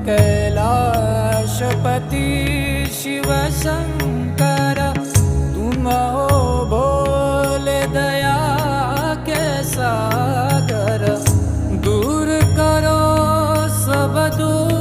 कैलाशपति शिव शंकर, तुम हो भोले दया के सागर। दूर करो सब दुख